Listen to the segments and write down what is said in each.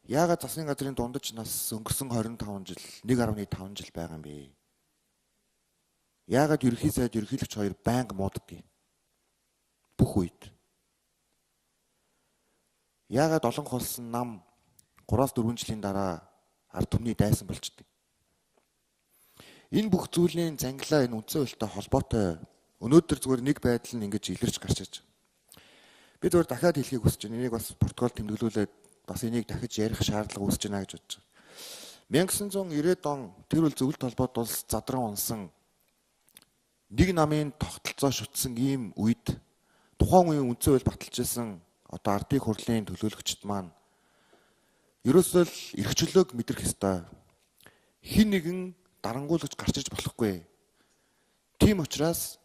Яагаад засгийн газрын дундаж нас өнгөрсөн 25 жил 1.5 жил байгаа юм бэ? Яагаад ерөнхий сайд ерөнхийлөгч хоёр байнга мууддаг? Бүх үед. Яагаад олон холсон нам 3-4 жилийн дараа ард түмний дайсан болчдөг? Энэ бүх зүйлийн зангилаа энэ үндсэн хуультай холбоотой өнөөдөр зүгээр нэг байдал нь ингэж илэрч гарч иж. Би зүгээр дахиад хэлхийг хүсэж байна. Энийг бас протокол тэмдэглүүлээд бас энийг дахиж ярих шаардлага үүсэж байна гэж бодож байна. 1990-ад он тэр үл зөвлөлт холбоот улс задран унсан нэг намын тогтолцоо шүтсэн ийм үед тухайн үеийн үндсэн хууль баталж байсан одоо ардын хурлын төлөөлөгчд маань ерөөсөө л эрхчлөөг мэдрэх ёстой. Хин нэгэн дарангуулагч гарч иж болохгүй. Тийм учраас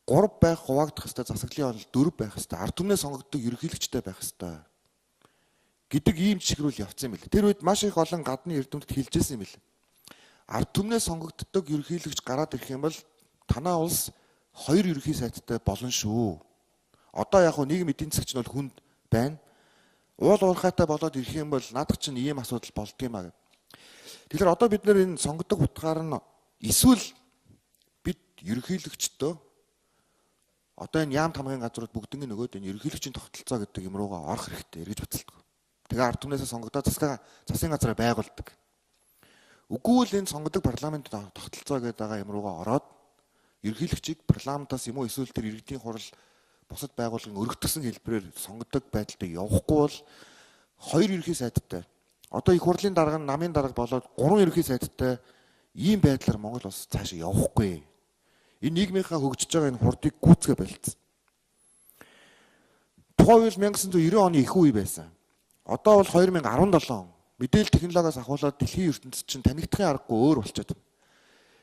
3 байх хуваагдах ёстой, засаглалын онол 4 байх ёстой, ард түмнээ сонгогддог ерөнхийлөгчтэй байх ёстой гэдэг ийм жишгрүүл явцсан юм бэл. Тэр үед маш их олон гадны эрдэмтэд хэлжсэн юм бэл. Ард түмнээ сонгогддог ерөнхийлөгч гараад ирэх юм бол танаа улс 2 ерөнхий сайттай болно шүү. Одоо яг нийгэм эдийн засгч нь бол хүнд байна. Уул уурхайтай болоод ирэх юм бол наадах чинь ийм асуудал болдго юм аа. Тэгэхээр одоо бид нэр энэ сонгодог утгаар нь эсвэл бид ерөнхийлөгчдөө одоо энэ яам тамгын газрууд бүгднийг нөгөөд энэ ерөнхийлөгчийн тогтолцоо гэдэг юм руугаа орох хэрэгтэй гэж боддог. Тэгээ ард түмнээсээ сонгогдоод засгийн газраа байгуулдаг. Үгүй л энэ сонгодог парламент тогтолцоо гэдэг байгаа юм руугаа ороод ерөнхийлөгчийг парламентаас юм уу эсвэл тэр иргэдийн хурал бусад байгууллагын өргөтгсөн хэлбэрээр сонгодог байдалд явахгүй бол 2 ерөнхий сайттай. Одоо их хурлын дарга, намын дарга болоод 3 ерөнхий сайттай ийм байдлаар Монгол улс цаашаа явахгүй. Энэ нийгмийнхаа хөгжиж байгаа энэ хурдыг гүйцэтгэе болцсон. Тухайн үеэр 1990 оны их үе байсан. Одоо бол 2017 он. Мэдээлэл технологиос ахуулаад дэлхийн ертөнцид чинь танигдахын аргагүй өөр болчиход байна.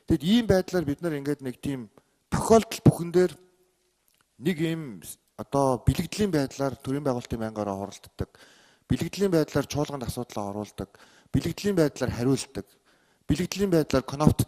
Тэгэд ийм байдлаар бид нар ингээд нэг тийм тохиолдол бүхэн дээр нэг ийм одоо бэлэгдлийн байдлаар төрийн байгуулалтын байнгаараа хуралддаг, бэлэгдлийн байдлаар чуулганд асуудлаа оруулдаг, бэлэгдлийн байдлаар хариулдаг, бэлэгдлийн байдлаар конопт